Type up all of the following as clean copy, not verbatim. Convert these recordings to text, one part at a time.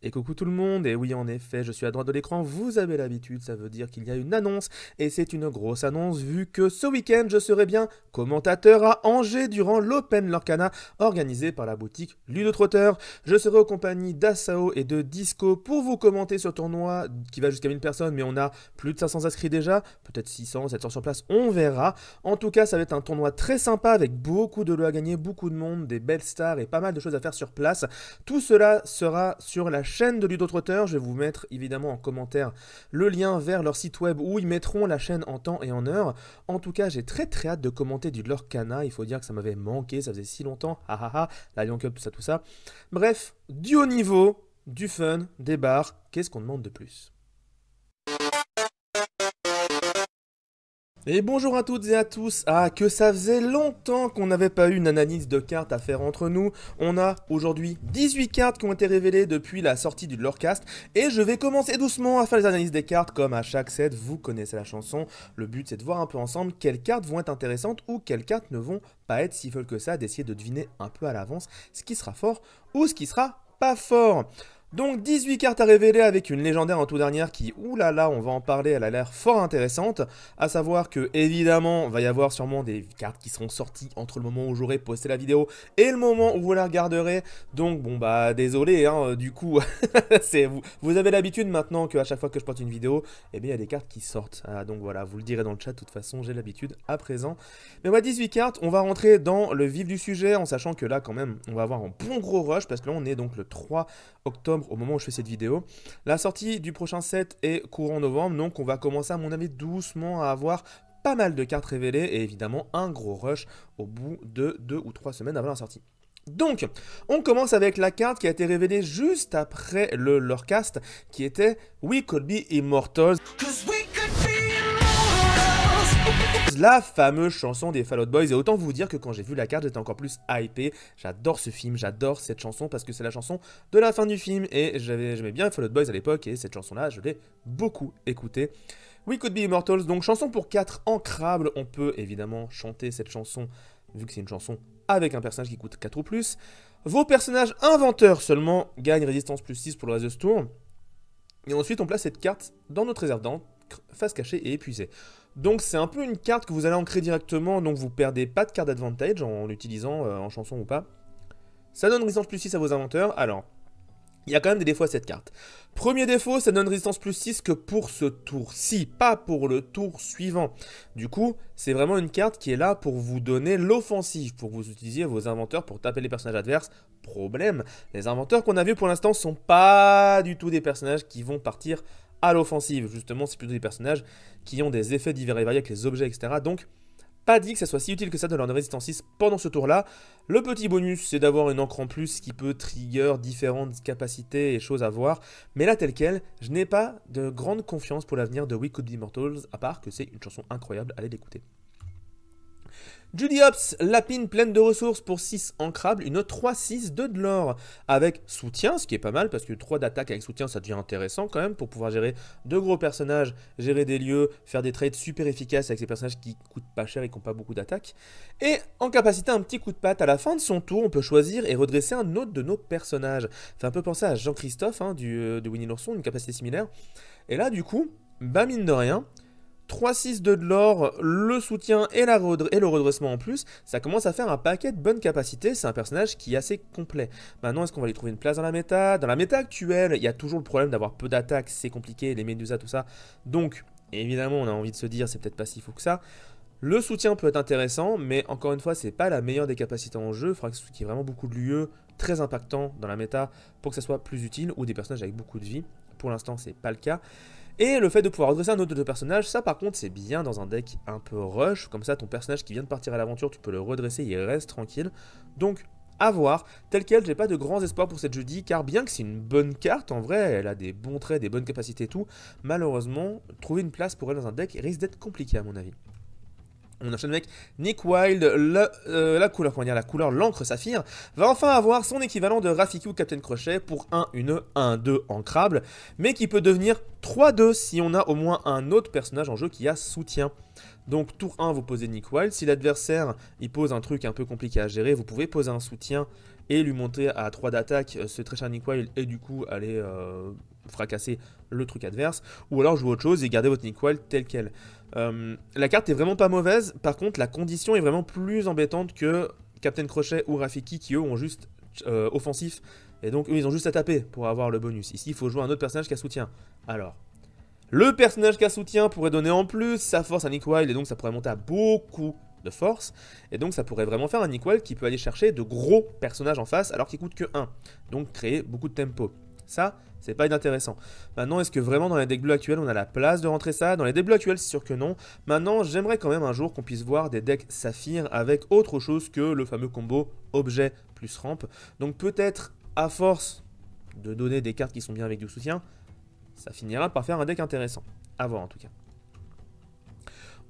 Et coucou tout le monde, et oui en effet, je suis à droite de l'écran, vous avez l'habitude, ça veut dire qu'il y a une annonce, et c'est une grosse annonce vu que ce week-end je serai bien commentateur à Angers durant l'Open Lorcana organisé par la boutique Ludotrotter. Je serai aux compagnies d'Asao et de Disco pour vous commenter ce tournoi qui va jusqu'à 1000 personnes, mais on a plus de 500 inscrits déjà, peut-être 600, 700 sur place, on verra. En tout cas, ça va être un tournoi très sympa avec beaucoup de lots à gagner, beaucoup de monde, des belles stars et pas mal de choses à faire sur place. Tout cela sera sur la chaîne de Ludotrotter. Je vais vous mettre évidemment en commentaire le lien vers leur site web où ils mettront la chaîne en temps et en heure. En tout cas, j'ai très hâte de commenter du Lorcana. Il faut dire que ça m'avait manqué, ça faisait si longtemps. Ah ah ah, la Lyon Cup, tout ça, tout ça. Bref, du haut niveau, du fun, des bars. Qu'est-ce qu'on demande de plus ? Et bonjour à toutes et à tous. Ah, que ça faisait longtemps qu'on n'avait pas eu une analyse de cartes à faire entre nous. On a aujourd'hui 18 cartes qui ont été révélées depuis la sortie du Lorecast. Et je vais commencer doucement à faire les analyses des cartes comme à chaque set. Vous connaissez la chanson. Le but c'est de voir un peu ensemble quelles cartes vont être intéressantes ou quelles cartes ne vont pas être si folles que ça. D'essayer de deviner un peu à l'avance ce qui sera fort ou ce qui sera pas fort. Donc 18 cartes à révéler avec une légendaire en tout dernière qui, oulala, on va en parler, elle a l'air fort intéressante. À savoir que, évidemment, va y avoir sûrement des cartes qui seront sorties entre le moment où j'aurai posté la vidéo et le moment où vous la regarderez. Donc bon bah désolé, hein, du coup, vous avez l'habitude maintenant qu'à chaque fois que je porte une vidéo, eh bien il y a des cartes qui sortent. Ah, donc voilà, vous le direz dans le chat, de toute façon j'ai l'habitude à présent. Mais ouais, 18 cartes, on va rentrer dans le vif du sujet en sachant que là quand même, on va avoir un bon gros rush parce que là on est donc le 3 octobre au moment où je fais cette vidéo. La sortie du prochain set est courant novembre, donc on va commencer à mon avis doucement à avoir pas mal de cartes révélées et évidemment un gros rush au bout de 2 ou 3 semaines avant la sortie. Donc, on commence avec la carte qui a été révélée juste après le Lorecast, qui était We Could Be Immortals. La fameuse chanson des Fall Out Boys, et autant vous dire que quand j'ai vu la carte j'étais encore plus hypé. J'adore ce film, j'adore cette chanson parce que c'est la chanson de la fin du film et j'aimais bien Fall Out Boys à l'époque et cette chanson là je l'ai beaucoup écoutée. We Could Be Immortals, donc chanson pour 4 ancrables, on peut évidemment chanter cette chanson vu que c'est une chanson avec un personnage qui coûte 4 ou plus. Vos personnages inventeurs seulement gagnent résistance plus 6 pour le reste de ce tour. Et ensuite on place cette carte dans notre réserve d'encre, face cachée et épuisée. Donc c'est un peu une carte que vous allez ancrer directement, donc vous perdez pas de carte d'advantage en l'utilisant en chanson ou pas. Ça donne résistance plus 6 à vos inventeurs, alors il y a quand même des défauts à cette carte. Premier défaut, ça donne résistance plus 6 que pour ce tour-ci, pas pour le tour suivant. Du coup, c'est vraiment une carte qui est là pour vous donner l'offensive, pour que vous utilisiez vos inventeurs pour taper les personnages adverses. Problème, les inventeurs qu'on a vus pour l'instant sont pas du tout des personnages qui vont partir à l'offensive. Justement, c'est plutôt des personnages qui ont des effets divers et variés avec les objets, etc. Donc, pas dit que ça soit si utile que ça de leur résistance 6 pendant ce tour-là. Le petit bonus, c'est d'avoir une encre en plus qui peut trigger différentes capacités et choses à voir. Mais là, tel quel, je n'ai pas de grande confiance pour l'avenir de We Could Be Immortals, à part que c'est une chanson incroyable, allez l'écouter. Judy Hopps, lapine pleine de ressources pour 6 ancrables, une 3-6 de l'or avec soutien, ce qui est pas mal parce que 3 d'attaque avec soutien ça devient intéressant quand même pour pouvoir gérer de gros personnages, gérer des lieux, faire des trades super efficaces avec ces personnages qui coûtent pas cher et qui n'ont pas beaucoup d'attaque. Et en capacité un petit coup de patte, à la fin de son tour on peut choisir et redresser un autre de nos personnages. Fait un peu penser à Jean-Christophe hein, de Winnie l'ourson, une capacité similaire. Et là du coup, bah mine de rien, 3-6 de l'or, le soutien et le redressement en plus, ça commence à faire un paquet de bonnes capacités, c'est un personnage qui est assez complet. Maintenant, est-ce qu'on va lui trouver une place dans la méta? Dans la méta actuelle, il y a toujours le problème d'avoir peu d'attaques, c'est compliqué, les Medusa, tout ça. Donc, évidemment, on a envie de se dire, c'est peut-être pas si fou que ça. Le soutien peut être intéressant, mais encore une fois, c'est pas la meilleure des capacités en jeu, il faudra qu'il y ait vraiment beaucoup de lieux, très impactants dans la méta, pour que ça soit plus utile, ou des personnages avec beaucoup de vie. Pour l'instant, c'est pas le cas. Et le fait de pouvoir redresser un autre de personnages, ça par contre c'est bien dans un deck un peu rush, comme ça ton personnage qui vient de partir à l'aventure, tu peux le redresser, il reste tranquille. Donc à voir, tel quel, j'ai pas de grands espoirs pour cette Judy, car bien que c'est une bonne carte, en vrai elle a des bons traits, des bonnes capacités et tout, malheureusement, trouver une place pour elle dans un deck risque d'être compliqué à mon avis. On enchaîne avec Nick Wilde, la couleur l'encre saphir, va enfin avoir son équivalent de Rafiki ou Captain Crochet pour une 1-2 ancrable, mais qui peut devenir 3-2 si on a au moins un autre personnage en jeu qui a soutien. Donc tour 1, vous posez Nick Wilde, si l'adversaire il pose un truc un peu compliqué à gérer, vous pouvez poser un soutien et lui monter à 3 d'attaque ce très cher Nick Wild et du coup aller fracasser le truc adverse, ou alors jouer autre chose et garder votre Nick Wild tel quel. La carte est vraiment pas mauvaise, par contre la condition est vraiment plus embêtante que Captain Crochet ou Rafiki qui eux ont juste offensif, et donc eux ils ont juste à taper pour avoir le bonus. Ici il faut jouer un autre personnage qui a soutien. Alors, le personnage qui a soutien pourrait donner en plus sa force à Nick Wild, et donc ça pourrait monter à beaucoup de force, et donc ça pourrait vraiment faire un Nick Wild qui peut aller chercher de gros personnages en face alors qu'il coûte que 1, donc créer beaucoup de tempo. Ça, c'est pas inintéressant. Maintenant, est-ce que vraiment dans les decks bleus actuels, on a la place de rentrer ça? Dans les decks bleus actuels, c'est sûr que non. Maintenant, j'aimerais quand même un jour qu'on puisse voir des decks saphir avec autre chose que le fameux combo objet plus rampe. Donc peut-être, à force de donner des cartes qui sont bien avec du soutien, ça finira par faire un deck intéressant. À voir en tout cas.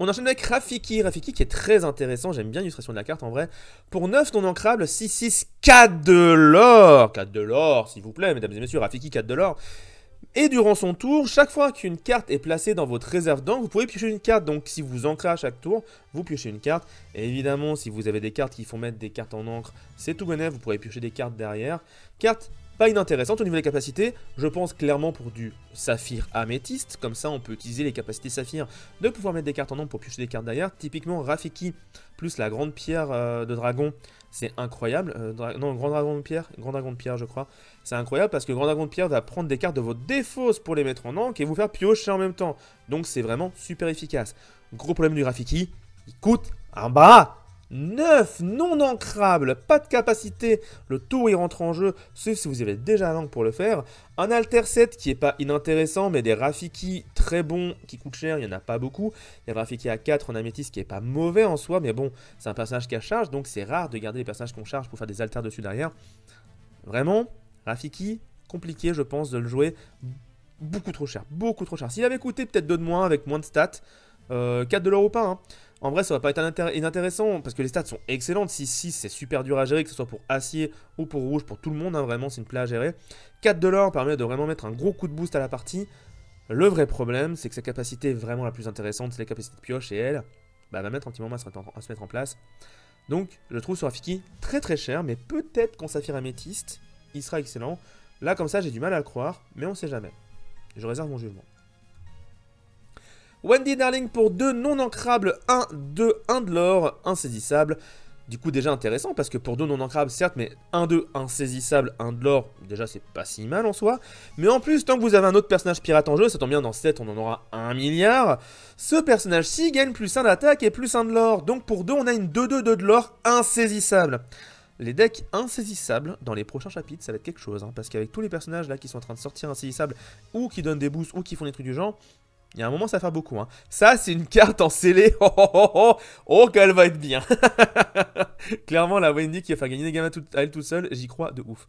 On enchaîne avec Rafiki. Rafiki qui est très intéressant, j'aime bien l'illustration de la carte en vrai. Pour 9 non ancrables, 6-6, 4 de l'or. 4 de l'or, s'il vous plaît, mesdames et messieurs, Rafiki 4 de l'or. Et durant son tour, chaque fois qu'une carte est placée dans votre réserve d'encre, vous pouvez piocher une carte. Donc si vous ancrez à chaque tour, vous piochez une carte. Et évidemment, si vous avez des cartes qui font mettre des cartes en encre, c'est tout bénef, vous pourrez piocher des cartes derrière. Carte pas inintéressante au niveau des capacités, je pense clairement pour du saphir améthyste, comme ça on peut utiliser les capacités saphir de pouvoir mettre des cartes en ombre pour piocher des cartes derrière. Typiquement Rafiki plus la grande pierre de dragon, c'est incroyable. Non, grand dragon de pierre je crois. C'est incroyable parce que grand dragon de pierre va prendre des cartes de votre défausse pour les mettre en encre et vous faire piocher en même temps. Donc c'est vraiment super efficace. Gros problème du Rafiki, il coûte un bras. 9 non ancrables, pas de capacité, le tour il rentre en jeu, sauf si vous avez déjà l'encre pour le faire. Un alter 7 qui est pas inintéressant, mais des Rafiki très bons qui coûtent cher, il n'y en a pas beaucoup. Il y a le Rafiki à 4 en améthyste qui est pas mauvais en soi, mais bon, c'est un personnage qui a charge, donc c'est rare de garder les personnages qu'on charge pour faire des alters dessus derrière. Vraiment, Rafiki, compliqué je pense de le jouer, beaucoup trop cher, beaucoup trop cher. S'il avait coûté peut-être 2 de moins avec moins de stats, 4 de l'or ou pas, hein. En vrai, ça va pas être inintéressant parce que les stats sont excellentes. 6-6, c'est super dur à gérer, que ce soit pour acier ou pour rouge, pour tout le monde. Hein, vraiment, c'est une plaie à gérer. 4 de l'or permet de vraiment mettre un gros coup de boost à la partie. Le vrai problème, c'est que sa capacité est vraiment la plus intéressante. C'est la capacité de pioche et elle va mettre un petit moment à se mettre en place. Donc, je trouve sur Rafiki très très cher, mais peut-être qu'en saphir améthyste, il sera excellent. Là, comme ça, j'ai du mal à le croire, mais on sait jamais. Je réserve mon jugement. Wendy Darling pour 2 non ancrables, 1, 2, 1 de l'or, insaisissable. Du coup déjà intéressant parce que pour 2 non ancrables certes, mais 1, 2, insaisissable, 1 de l'or, déjà c'est pas si mal en soi. Mais en plus, tant que vous avez un autre personnage pirate en jeu, ça tombe bien dans 7 on en aura 1 milliard. Ce personnage-ci gagne plus 1 d'attaque et plus 1 de l'or. Donc pour 2 on a une 2-2 de l'or insaisissable. Les decks insaisissables, dans les prochains chapitres, ça va être quelque chose. Hein, parce qu'avec tous les personnages là qui sont en train de sortir insaisissables, ou qui donnent des boosts, ou qui font des trucs du genre, il y a un moment, ça va faire beaucoup. Hein. Ça, c'est une carte en scellé. Oh, qu'elle va être bien. Clairement, la Wendy qui va faire gagner des gamins à elle toute seule, j'y crois de ouf.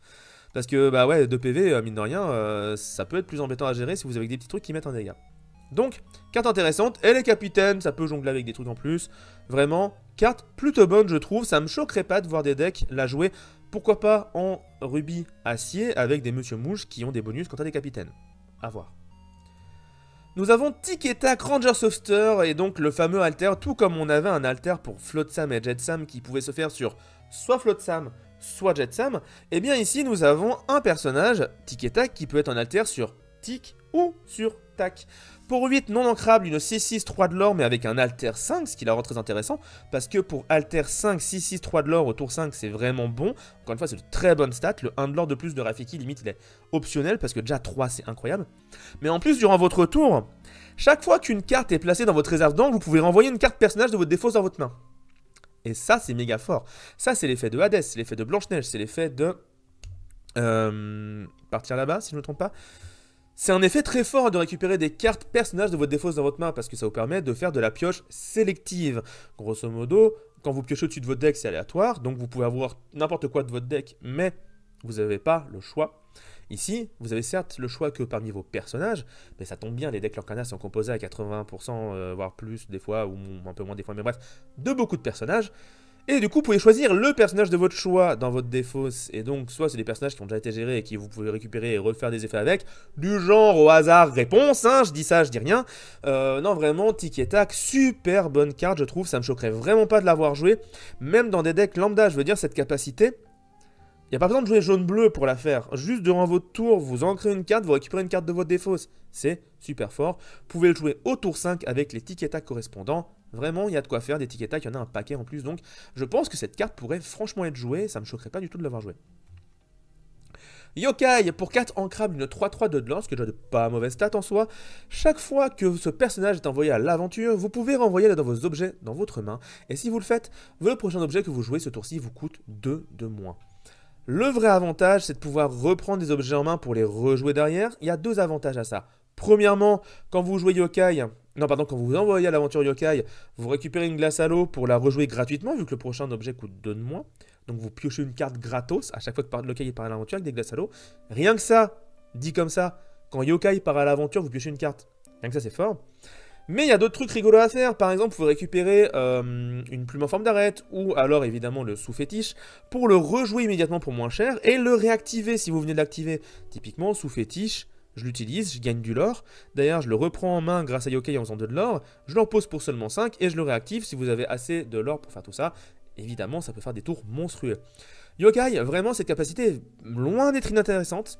Parce que, bah ouais, 2 PV, mine de rien, ça peut être plus embêtant à gérer si vous avez des petits trucs qui mettent un dégât. Donc, carte intéressante. Elle est capitaine, ça peut jongler avec des trucs en plus. Vraiment, carte plutôt bonne, je trouve. Ça me choquerait pas de voir des decks la jouer. Pourquoi pas en rubis acier avec des Monsieur Mouche qui ont des bonus quand t'as des capitaines. À voir. Nous avons Tic et Tac Ranger Softer et donc le fameux alter, tout comme on avait un alter pour Flotsam et Jetsam qui pouvait se faire sur soit Flotsam, soit Jetsam, et bien ici nous avons un personnage, Tic et Tac, qui peut être un alter sur Tic ou sur Tac. Pour 8 non ancrable, une 6-6 3 de l'or mais avec un alter 5, ce qui la rend très intéressant, parce que pour alter 5, 6-6 3 de l'or au tour 5 c'est vraiment bon, encore une fois c'est de très bonnes stats, le 1 de l'or de plus de Rafiki limite il est optionnel parce que déjà 3 c'est incroyable, mais en plus durant votre tour, chaque fois qu'une carte est placée dans votre réserve d'encre, vous pouvez renvoyer une carte personnage de votre défausse dans votre main. Et ça c'est méga fort, ça c'est l'effet de Hades, c'est l'effet de Blanche-Neige, c'est l'effet de... partir là-bas si je ne me trompe pas. C'est un effet très fort de récupérer des cartes personnages de votre défausse dans votre main parce que ça vous permet de faire de la pioche sélective. Grosso modo, quand vous piochez au-dessus de votre deck, c'est aléatoire, donc vous pouvez avoir n'importe quoi de votre deck, mais vous n'avez pas le choix. Ici, vous avez certes le choix que parmi vos personnages, mais ça tombe bien, les decks Lorcana sont composés à 80%, voire plus des fois, ou un peu moins des fois, mais bref, de beaucoup de personnages. Et du coup, vous pouvez choisir le personnage de votre choix dans votre défausse. Et donc, soit c'est des personnages qui ont déjà été gérés et qui vous pouvez récupérer et refaire des effets avec. Du genre au hasard réponse, hein, je dis ça, je dis rien. Non, vraiment, Tic et Tac, super bonne carte, je trouve. Ça me choquerait vraiment pas de l'avoir joué. Même dans des decks lambda, je veux dire, cette capacité, Il n'y a pas besoin de jouer jaune-bleu pour la faire. Juste durant votre tour, vous ancrez une carte, vous récupérez une carte de votre défausse. C'est super fort. Vous pouvez le jouer au tour 5 avec les tickets tac correspondants. Vraiment, il y a de quoi faire. Des tickets tac, il y en a un paquet en plus. Donc, je pense que cette carte pourrait franchement être jouée. Ça ne me choquerait pas du tout de l'avoir jouée. Yokai, pour 4 ancrables, une 3-3 de lance, ce qui est déjà pas mauvaise stat en soi. Chaque fois que ce personnage est envoyé à l'aventure, vous pouvez renvoyer dans vos objets dans votre main. Et si vous le faites, le prochain objet que vous jouez ce tour-ci vous coûte 2 de moins. Le vrai avantage, c'est de pouvoir reprendre des objets en main pour les rejouer derrière. Il y a 2 avantages à ça. Premièrement, quand vous jouez Yokai, quand vous envoyez à l'aventure Yokai, vous récupérez une glace à l'eau pour la rejouer gratuitement, vu que le prochain objet coûte 2 de moins. Donc vous piochez une carte gratos à chaque fois que Yokai part à l'aventure avec des glaces à l'eau. Rien que ça, dit comme ça, quand Yokai part à l'aventure, vous piochez une carte. Rien que ça, c'est fort. Mais il y a d'autres trucs rigolos à faire. Par exemple, vous pouvez récupérer une plume en forme d'arête, ou alors évidemment le sous-fétiche, pour le rejouer immédiatement pour moins cher, et le réactiver si vous venez de l'activer. Typiquement, sous-fétiche, je l'utilise, je gagne du lore. D'ailleurs, je le reprends en main grâce à Yokai en faisant 2 de lore. Je l'en pose pour seulement 5, et je le réactive si vous avez assez de lore pour faire tout ça. Évidemment, ça peut faire des tours monstrueux. Yokai, vraiment, cette capacité est loin d'être inintéressante.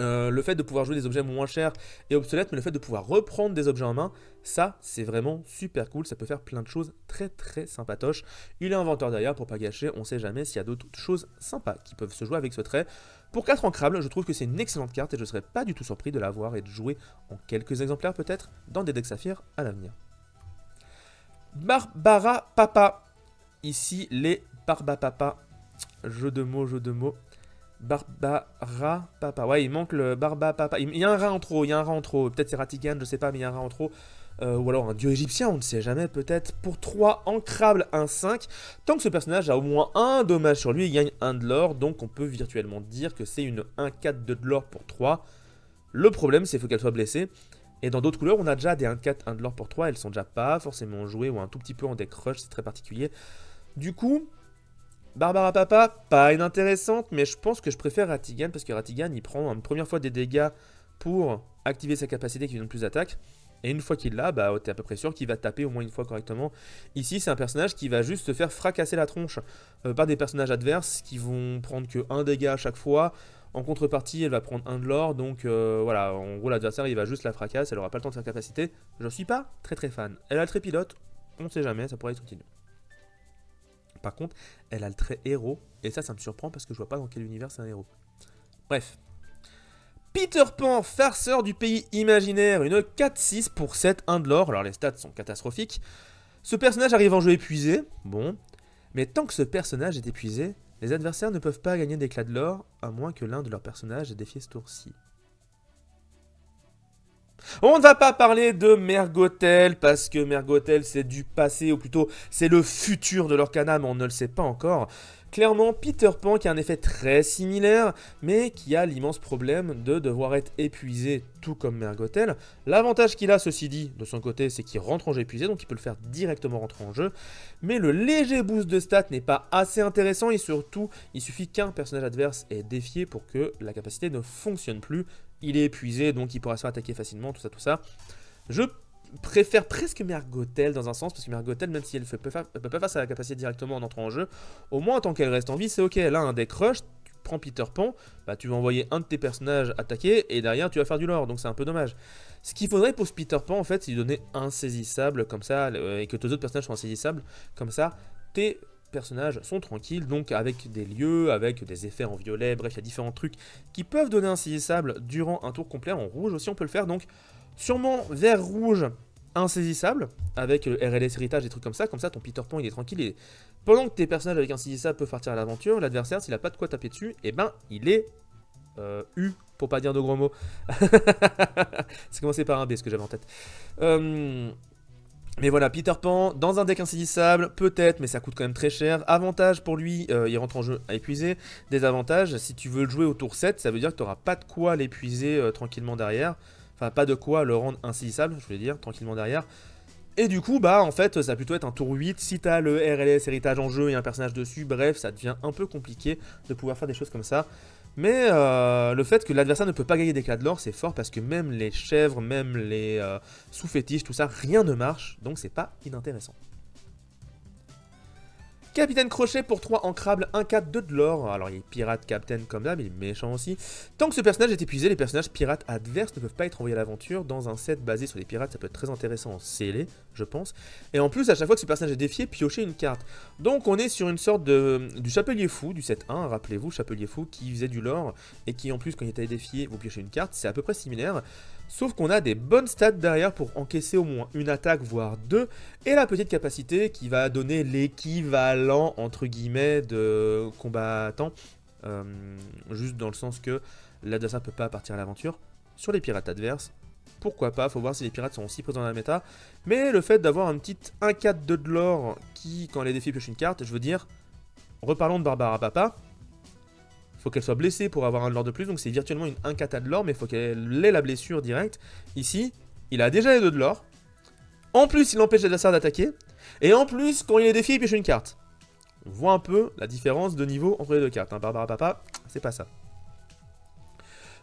Le fait de pouvoir jouer des objets moins chers et obsolètes, mais le fait de pouvoir reprendre des objets en main, ça, c'est vraiment super cool. Ça peut faire plein de choses très très sympatoches. Il est inventeur derrière pour pas gâcher, on sait jamais s'il y a d'autres choses sympas qui peuvent se jouer avec ce trait. Pour 4 ancrables, je trouve que c'est une excellente carte et je ne serais pas du tout surpris de l'avoir et de jouer en quelques exemplaires peut-être dans des decks saphirs à l'avenir. Barbara Papa. Ici, les Barbapapa. Jeu de mots, jeu de mots. Barbara Papa. Ouais, il manque le Barbapapa. Il y a un rat en trop, il y a un rat en trop. Peut-être c'est Ratigan, je sais pas, mais il y a un rat en trop. Ou alors un dieu égyptien, on ne sait jamais, peut-être. Pour 3 ancrables, 1-5. Tant que ce personnage a au moins un dommage sur lui, il gagne 1 de l'or. Donc on peut virtuellement dire que c'est une 1-4 de l'or pour 3. Le problème, c'est qu'il faut qu'elle soit blessée. Et dans d'autres couleurs, on a déjà des 1-4, 1 de l'or pour 3. Elles sont déjà pas forcément jouées ou un tout petit peu en deck rush, c'est très particulier. Du coup, Barbara Papa, pas inintéressante, mais je pense que je préfère Ratigan parce que Ratigan, il prend une première fois des dégâts pour activer sa capacité qui lui donne plus d'attaque. Et une fois qu'il l'a, bah, t'es à peu près sûr qu'il va taper au moins une fois correctement. Ici, c'est un personnage qui va juste se faire fracasser la tronche par des personnages adverses qui vont prendre que 1 dégât à chaque fois. En contrepartie, elle va prendre 1 de l'or, donc voilà, en gros, l'adversaire, il va juste la fracasser, elle aura pas le temps de faire capacité. Je suis pas très très fan. Elle a le trait pilote, on sait jamais, ça pourrait être utile. Par contre, elle a le trait héros, et ça me surprend parce que je vois pas dans quel univers c'est un héros. Bref. Peter Pan, farceur du pays imaginaire, une 4-6 pour 7, 1 de l'or. Alors les stats sont catastrophiques. Ce personnage arrive en jeu épuisé, bon. Mais tant que ce personnage est épuisé, les adversaires ne peuvent pas gagner d'éclat de l'or, à moins que l'un de leurs personnages ait défié ce tour-ci. On ne va pas parler de Mergotel, parce que Mergotel c'est du passé, ou plutôt c'est le futur de l'Orcana, mais on ne le sait pas encore. Clairement, Peter Pan qui a un effet très similaire, mais qui a l'immense problème de devoir être épuisé, tout comme Mergotel. L'avantage qu'il a, ceci dit, de son côté, c'est qu'il rentre en jeu épuisé, donc il peut le faire directement rentrer en jeu. Mais le léger boost de stats n'est pas assez intéressant, et surtout, il suffit qu'un personnage adverse ait défié pour que la capacité ne fonctionne plus. Il est épuisé, donc il pourra se faire attaquer facilement, tout ça. Je préfère presque Mergotel dans un sens, parce que Mergotel, même si elle peut pas faire sa capacité directement en entrant en jeu, au moins tant qu'elle reste en vie, c'est ok. Là, un deck rush, tu prends Peter Pan, bah, tu vas envoyer un de tes personnages attaquer, et derrière tu vas faire du lore, donc c'est un peu dommage. Ce qu'il faudrait pour ce Peter Pan, en fait, c'est lui donner insaisissable, comme ça, et que tes autres personnages soient insaisissables, comme ça, tes personnages sont tranquilles, donc avec des lieux, avec des effets en violet, bref, il y a différents trucs qui peuvent donner insaisissable durant un tour complet. En rouge aussi, on peut le faire, donc sûrement vert rouge insaisissable, avec RLS héritage, des trucs comme ça ton Peter Pan il est tranquille, et pendant que tes personnages avec insaisissable peuvent partir à l'aventure, l'adversaire, s'il a pas de quoi taper dessus, et ben il est U, pour pas dire de gros mots. C'est commencé par un B, ce que j'avais en tête. Mais voilà, Peter Pan, dans un deck insaisissable, peut-être, mais ça coûte quand même très cher. Avantage pour lui, il rentre en jeu à épuiser. Désavantage, si tu veux le jouer au tour 7, ça veut dire que tu n'auras pas de quoi l'épuiser tranquillement derrière. Enfin, pas de quoi le rendre insaisissable, je voulais dire, tranquillement derrière. Et du coup, bah en fait, ça va plutôt être un tour 8. Si tu as le RLS héritage en jeu et un personnage dessus, bref, ça devient un peu compliqué de pouvoir faire des choses comme ça. Mais le fait que l'adversaire ne peut pas gagner d'éclat de l'or, c'est fort parce que même les chèvres, même les sous-fétiches, tout ça, rien ne marche. Donc c'est pas inintéressant. Capitaine Crochet pour 3 ancrables, 1-4, 2 de l'or. Alors il est pirate captain comme d'hab, il est méchant aussi. Tant que ce personnage est épuisé, les personnages pirates adverses ne peuvent pas être envoyés à l'aventure. Dans un set basé sur les pirates, ça peut être très intéressant en scellé, je pense. Et en plus, à chaque fois que ce personnage est défié, piochez une carte. Donc on est sur une sorte du Chapelier Fou, du set 1, rappelez-vous, Chapelier Fou qui faisait du lore et qui en plus quand il était défié, vous piochez une carte, c'est à peu près similaire. Sauf qu'on a des bonnes stats derrière pour encaisser au moins une attaque, voire deux, et la petite capacité qui va donner l'équivalent, entre guillemets, de combattant, juste dans le sens que l'adversaire ne peut pas partir à l'aventure. Sur les pirates adverses, pourquoi pas, faut voir si les pirates sont aussi présents dans la méta, mais le fait d'avoir un petit 1-4-2 de l'or qui, quand les défis piochent une carte, je veux dire, reparlons de Barbara Papa, faut qu'elle soit blessée pour avoir un de l'or de plus, donc c'est virtuellement une 1-4 de l'or, mais il faut qu'elle ait la blessure directe. Ici, il a déjà les 2 de l'or. En plus, il empêche l'adversaire d'attaquer. Et en plus, quand il est défié, il pioche une carte. On voit un peu la différence de niveau entre les deux cartes. Hein. Barbara Papa, c'est pas ça.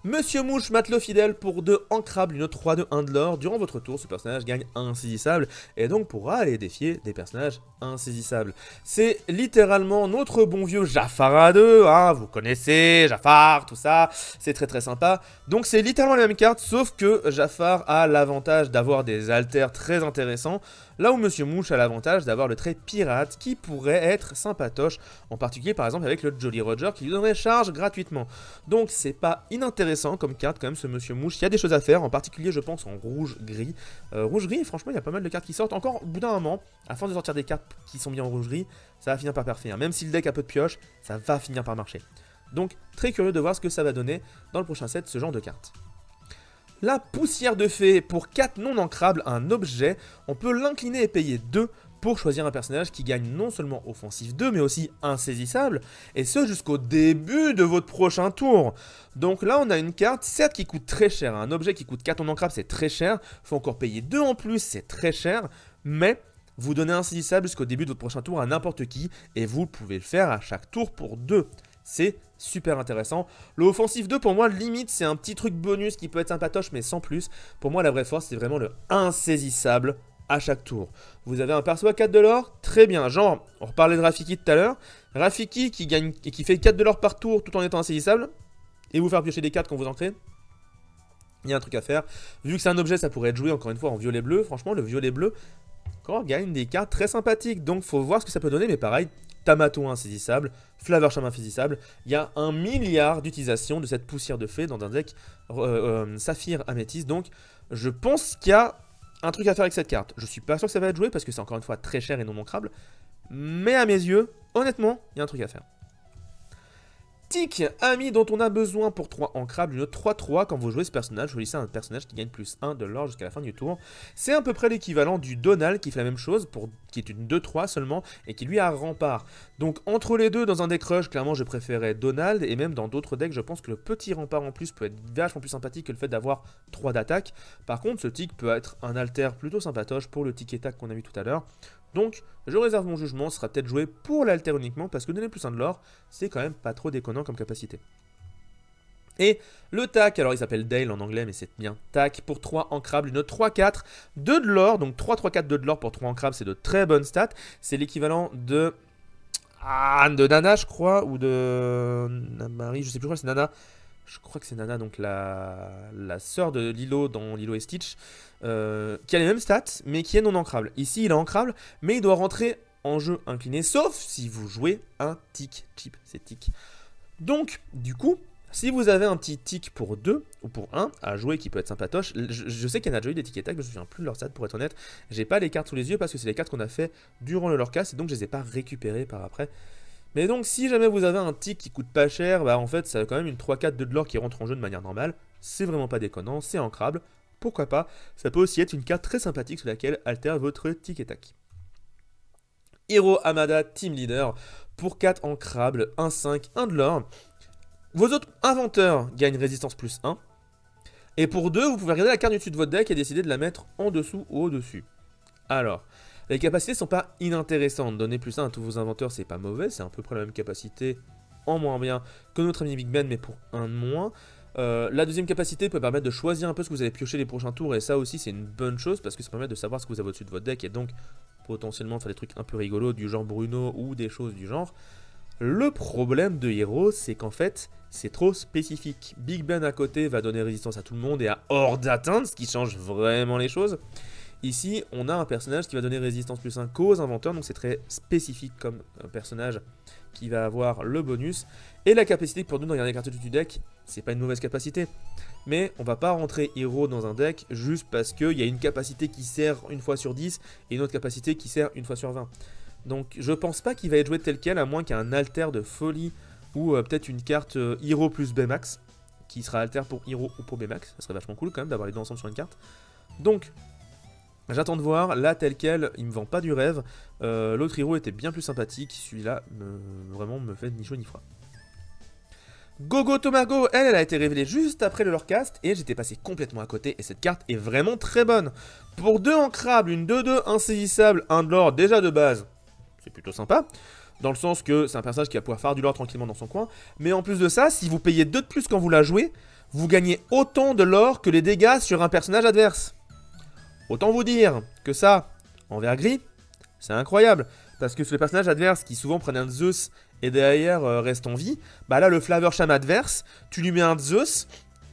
Monsieur Mouche, matelot fidèle pour 2 ancrables, une 3 de 1 de l'or. Durant votre tour, ce personnage gagne insaisissable et donc pourra aller défier des personnages insaisissables. C'est littéralement notre bon vieux Jafar A2, hein, vous connaissez, Jafar, tout ça, c'est très très sympa. Donc c'est littéralement la même carte, sauf que Jafar a l'avantage d'avoir des alters très intéressants, là où Monsieur Mouche a l'avantage d'avoir le trait pirate qui pourrait être sympatoche, en particulier par exemple avec le Jolly Roger qui lui donnerait charge gratuitement. Donc c'est pas inintéressant comme carte quand même ce Monsieur Mouche, il y a des choses à faire, en particulier je pense en rouge-gris. Rouge-gris, franchement il y a pas mal de cartes qui sortent, encore au bout d'un moment, à force de sortir des cartes qui sont bien en rouge-gris, ça va finir par parfait. Même si le deck a peu de pioche, ça va finir par marcher. Donc très curieux de voir ce que ça va donner dans le prochain set, ce genre de cartes. La poussière de fée, pour 4 non ancrables, un objet, on peut l'incliner et payer 2 pour choisir un personnage qui gagne non seulement offensif 2, mais aussi insaisissable, et ce jusqu'au début de votre prochain tour. Donc là on a une carte, certes qui coûte très cher, un objet qui coûte 4 non ancrables c'est très cher, faut encore payer 2 en plus, c'est très cher, mais vous donnez insaisissable jusqu'au début de votre prochain tour à n'importe qui, et vous pouvez le faire à chaque tour pour 2. C'est super intéressant. Le offensif 2 pour moi limite c'est un petit truc bonus qui peut être sympatoche mais sans plus. Pour moi la vraie force c'est vraiment le insaisissable à chaque tour. Vous avez un perso à 4 de l'or, très bien. Genre, on reparlait de Rafiki tout à l'heure. Rafiki qui gagne et qui fait 4 de l'or par tour tout en étant insaisissable. Et vous faire piocher des cartes quand vous entrez. Il y a un truc à faire. Vu que c'est un objet ça pourrait être joué encore une fois en violet bleu. Franchement le violet bleu encore gagne des cartes très sympathiques. Donc faut voir ce que ça peut donner mais pareil. Tamato insaisissable, Flaversham insaisissable, il y a 1 milliard d'utilisations de cette poussière de fée dans un deck Saphir Améthyste, donc je pense qu'il y a un truc à faire avec cette carte. Je suis pas sûr que ça va être joué parce que c'est encore une fois très cher et non manquable, mais à mes yeux, honnêtement, il y a un truc à faire. Tic, ami dont on a besoin pour 3 ancrables, une 3-3 quand vous jouez ce personnage, choisissez un personnage qui gagne plus 1 de l'or jusqu'à la fin du tour. C'est à peu près l'équivalent du Donald qui fait la même chose, qui est une 2-3 seulement, et qui lui a rempart. Donc entre les deux, dans un deck rush, clairement je préférais Donald, et même dans d'autres decks, je pense que le petit rempart en plus peut être vachement plus sympathique que le fait d'avoir 3 d'attaque. Par contre, ce tic peut être un alter plutôt sympatoche pour le tic et tac qu'on a vu tout à l'heure. Donc, je réserve mon jugement, ce sera peut-être joué pour l'alter uniquement, parce que donner plus 1 de l'or, c'est quand même pas trop déconnant comme capacité. Et le tac, alors il s'appelle Dale en anglais, mais c'est bien tac, pour 3 ancrables, une 3-4, 2 de l'or, donc 3-3-4, 2 de l'or pour 3 ancrables, c'est de très bonnes stats. C'est l'équivalent de Nana, je crois, ou de Marie, je sais plus, je crois que c'est Nana. Je crois que c'est Nana, donc la sœur de Lilo dans Lilo et Stitch, qui a les mêmes stats, mais qui est non ancrable. Ici, il est ancrable, mais il doit rentrer en jeu incliné, sauf si vous jouez un tic chip, c'est tic. Donc, du coup, si vous avez un petit tic pour 2 ou pour 1 à jouer qui peut être sympatoche, je sais qu'il y en a déjà eu des tic et tac, je me souviens plus de leur stats pour être honnête. J'ai pas les cartes sous les yeux parce que c'est les cartes qu'on a fait durant le lorecast et donc je les ai pas récupérées par après. Mais donc si jamais vous avez un tic qui coûte pas cher, bah en fait ça a quand même une 3-4 de l'or qui rentre en jeu de manière normale. C'est vraiment pas déconnant, c'est ancrable. Pourquoi pas, ça peut aussi être une carte très sympathique sur laquelle altère votre tic et tac. Hiro Hamada Team Leader pour 4 ancrables, 1-5, 1 de l'or. Vos autres inventeurs gagnent résistance plus 1. Et pour 2, vous pouvez regarder la carte du dessus de votre deck et décider de la mettre en dessous ou au-dessus. Alors, les capacités sont pas inintéressantes. Donner plus 1 à tous vos inventeurs, c'est pas mauvais. C'est à peu près la même capacité en moins bien que notre ami Big Ben, mais pour 1 de moins. La deuxième capacité peut permettre de choisir un peu ce que vous allez piocher les prochains tours. Et ça aussi, c'est une bonne chose parce que ça permet de savoir ce que vous avez au-dessus de votre deck. Et donc, potentiellement faire des trucs un peu rigolos du genre Bruno ou des choses du genre. Le problème de Hero, c'est qu'en fait, c'est trop spécifique. Big Ben à côté va donner résistance à tout le monde et à hors d'atteinte, ce qui change vraiment les choses. Ici, on a un personnage qui va donner résistance plus 1 qu'aux inventeurs, donc c'est très spécifique comme personnage qui va avoir le bonus. Et la capacité pour nous de regarder les cartes du deck, c'est pas une mauvaise capacité. Mais on va pas rentrer Hero dans un deck juste parce qu'il y a une capacité qui sert une fois sur 10 et une autre capacité qui sert une fois sur 20. Donc je pense pas qu'il va être joué tel quel, à moins qu'il y ait un alter de folie ou peut-être une carte Hero plus Baymax, qui sera alter pour Hero ou pour Baymax. Ça serait vachement cool quand même d'avoir les deux ensemble sur une carte. Donc j'attends de voir, là tel quel, il me vend pas du rêve. L'autre Hero était bien plus sympathique, celui-là vraiment me fait ni chaud ni froid. Gogo Tomago, elle a été révélée juste après le lorecast et j'étais passé complètement à côté et cette carte est vraiment très bonne. Pour 2 ancrables, une 2-2 insaisissable, 1 de l'or déjà de base, c'est plutôt sympa. Dans le sens que c'est un personnage qui va pouvoir faire du lore tranquillement dans son coin. Mais en plus de ça, si vous payez 2 de plus quand vous la jouez, vous gagnez autant de lore que les dégâts sur un personnage adverse. Autant vous dire que ça, en vert gris, c'est incroyable. Parce que sur les personnages adverses qui souvent prennent un Zeus et derrière restent en vie, bah là le Flavorsham adverse, tu lui mets un Zeus,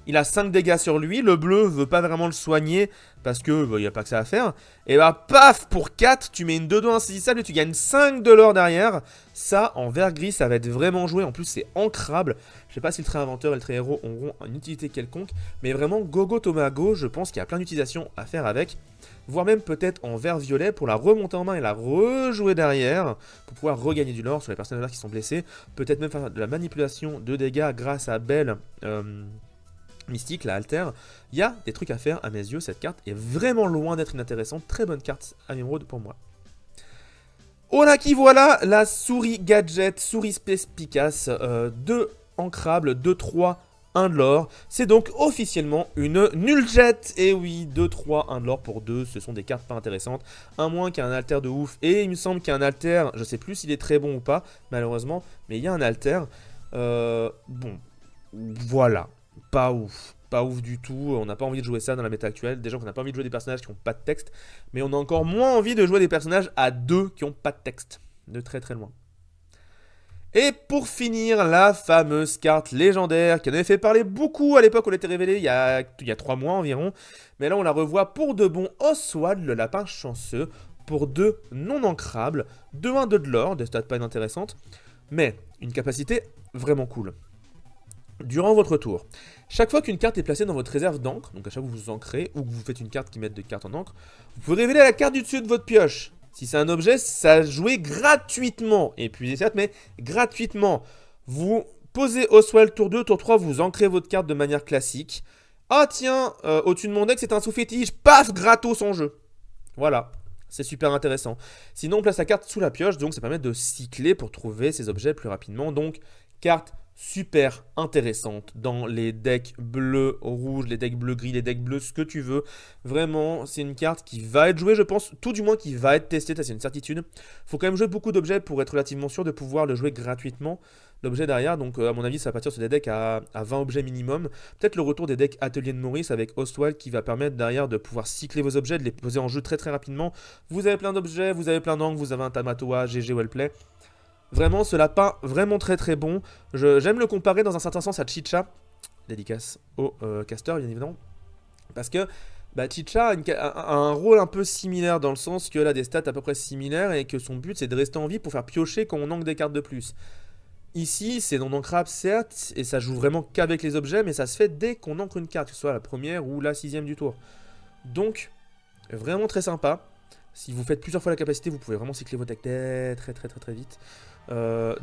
il a 5 dégâts sur lui, le bleu veut pas vraiment le soigner parce que il n'y a pas que ça à faire. Et bah paf, pour 4, tu mets une 2-2 insaisissable et tu gagnes 5 de l'or derrière. Ça, en vert gris, ça va être vraiment joué. En plus, c'est ancrable. Je sais pas si le trait inventeur et le trait héros auront une utilité quelconque. Mais vraiment, Gogo Tomago, je pense qu'il y a plein d'utilisations à faire avec. Voire même peut-être en vert violet pour la remonter en main et la rejouer derrière. Pour pouvoir regagner du lore sur les personnages qui sont blessés. Peut-être même faire de la manipulation de dégâts grâce à Belle... Mystique, la Alter, il y a des trucs à faire à mes yeux. Cette carte est vraiment loin d'être inintéressante. Très bonne carte à Emerald pour moi. Oh là qui voilà, la souris gadget, souris Space Picasse, 2 ancrables, 2-3, 1 de l'or. C'est donc officiellement une nulle jet. Et oui, 2-3, 1 de l'or pour 2, ce sont des cartes pas intéressantes. À moins qu'il y ait un alter de ouf. Et il me semble qu'il y a un alter, je sais plus s'il est très bon ou pas, malheureusement, mais il y a un alter. Bon, voilà. Pas ouf du tout, on n'a pas envie de jouer ça dans la méta actuelle, déjà qu'on n'a pas envie de jouer des personnages qui n'ont pas de texte, mais on a encore moins envie de jouer des personnages à 2 qui n'ont pas de texte, de très très loin. Et pour finir, la fameuse carte légendaire qui en avait fait parler beaucoup à l'époque où elle était révélée, il y a 3 mois environ, mais là on la revoit pour de bon. Oswald, le lapin chanceux, pour 2 non ancrables, 2-1 de l'or, des stats pas inintéressantes, mais une capacité vraiment cool. Durant votre tour, chaque fois qu'une carte est placée dans votre réserve d'encre, donc à chaque fois que vous ancrez ou que vous faites une carte qui met des cartes en encre, vous pouvez révéler la carte du dessus de votre pioche. Si c'est un objet, ça jouer gratuitement. Et puis certes, mais gratuitement. Vous posez Oswald tour 2, tour 3, vous ancrez votre carte de manière classique. Ah tiens, au-dessus de mon deck, c'est un sous-fétiche, paf, gratos en jeu. Voilà. C'est super intéressant. Sinon, on place la carte sous la pioche, donc ça permet de cycler pour trouver ces objets plus rapidement. Donc, carte super intéressante dans les decks bleus, rouges, les decks bleu-gris, les decks bleus, ce que tu veux. Vraiment, c'est une carte qui va être jouée, je pense, tout du moins qui va être testée, ça c'est une certitude. Faut quand même jouer beaucoup d'objets pour être relativement sûr de pouvoir le jouer gratuitement, l'objet derrière. Donc à mon avis, ça va partir sur des decks à 20 objets minimum. Peut-être le retour des decks Atelier de Maurice avec Oswald qui va permettre derrière de pouvoir cycler vos objets, de les poser en jeu très très rapidement. Vous avez plein d'objets, vous avez plein d'angles, vous avez un Tamatoa, GG Wellplay. Vraiment, ce lapin, vraiment très très bon. J'aime le comparer dans un certain sens à Chicha. Dédicace au caster, bien évidemment. Parce que Chicha a un rôle un peu similaire dans le sens qu'elle a des stats à peu près similaires et que son but c'est de rester en vie pour faire piocher quand on ancre des cartes de plus. Ici, c'est non ancrable certes, et ça joue vraiment qu'avec les objets, mais ça se fait dès qu'on ancre une carte, que ce soit la première ou la 6ème du tour. Donc, vraiment très sympa. Si vous faites plusieurs fois la capacité, vous pouvez vraiment cycler vos decks très vite.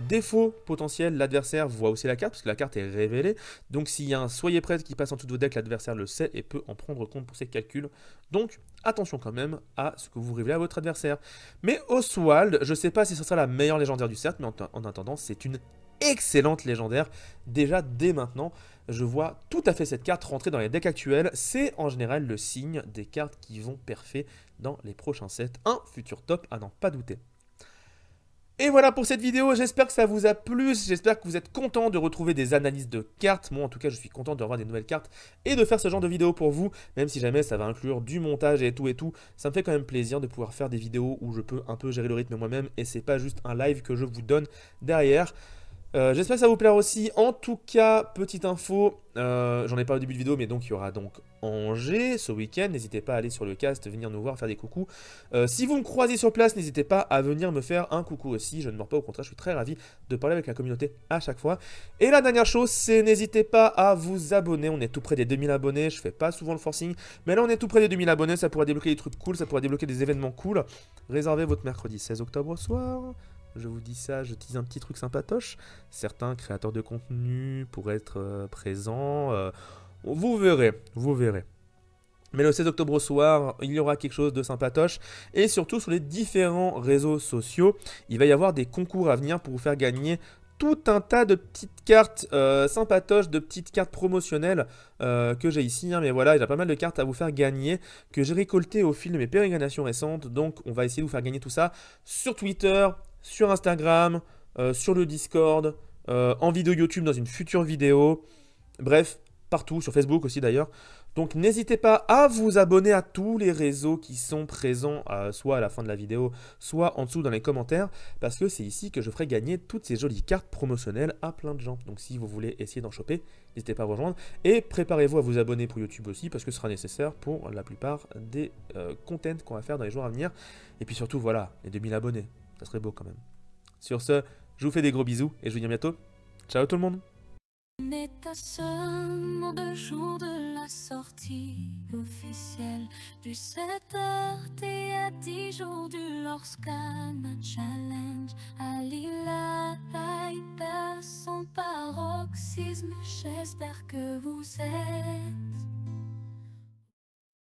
Défaut potentiel, l'adversaire voit aussi la carte, parce que la carte est révélée. Donc s'il y a un soyez prêt qui passe en dessous de vos decks, l'adversaire le sait et peut en prendre compte pour ses calculs. Donc attention quand même à ce que vous révélez à votre adversaire. Mais Oswald, je sais pas si ce sera la meilleure légendaire du cercle, mais en attendant, c'est une excellente légendaire. Déjà dès maintenant, je vois tout à fait cette carte rentrer dans les decks actuels. C'est en général le signe des cartes qui vont perfer dans les prochains sets. Un futur top à n'en pas douter. Et voilà pour cette vidéo, j'espère que ça vous a plu, j'espère que vous êtes content de retrouver des analyses de cartes. Moi en tout cas je suis content de revoir des nouvelles cartes et de faire ce genre de vidéo pour vous, même si jamais ça va inclure du montage et tout, ça me fait quand même plaisir de pouvoir faire des vidéos où je peux un peu gérer le rythme moi-même et c'est pas juste un live que je vous donne derrière. J'espère que ça vous plaira aussi. En tout cas, petite info, j'en ai pas au début de vidéo, mais donc il y aura donc Angers ce week-end. N'hésitez pas à aller sur le cast, venir nous voir, faire des coucous. Si vous me croisez sur place, n'hésitez pas à venir me faire un coucou aussi. Je ne mords pas, au contraire, je suis très ravi de parler avec la communauté à chaque fois. Et la dernière chose, c'est n'hésitez pas à vous abonner. On est tout près des 2000 abonnés. Je fais pas souvent le forcing, mais là on est tout près des 2000 abonnés. Ça pourrait débloquer des trucs cool, ça pourrait débloquer des événements cool. Réservez votre mercredi 16 octobre au soir. Je vous dis ça, je tease un petit truc sympatoche. Certains créateurs de contenu pourraient être présents. Vous verrez, vous verrez. Mais le 16 octobre au soir, il y aura quelque chose de sympatoche. Et surtout sur les différents réseaux sociaux, il va y avoir des concours à venir pour vous faire gagner tout un tas de petites cartes sympatoches, de petites cartes promotionnelles que j'ai ici. Mais voilà, il y a pas mal de cartes à vous faire gagner que j'ai récoltées au fil de mes pérégrinations récentes. Donc on va essayer de vous faire gagner tout ça sur Twitter, sur Instagram, sur le Discord, en vidéo YouTube dans une future vidéo. Bref, partout, sur Facebook aussi d'ailleurs. Donc n'hésitez pas à vous abonner à tous les réseaux qui sont présents, soit à la fin de la vidéo, soit en dessous dans les commentaires, parce que c'est ici que je ferai gagner toutes ces jolies cartes promotionnelles à plein de gens. Donc si vous voulez essayer d'en choper, n'hésitez pas à vous rejoindre. Et préparez-vous à vous abonner pour YouTube aussi, parce que ce sera nécessaire pour la plupart des contents qu'on va faire dans les jours à venir. Et puis surtout, voilà, les 2000 abonnés, ça serait beau quand même. Sur ce, je vous fais des gros bisous, et je vous dis à bientôt. Ciao tout le monde! On est à seulement 2 jours de la sortie officielle du 7RT, à 10 jours du Lordscana Challenge. Alila perd son paroxysme, j'espère que vous êtes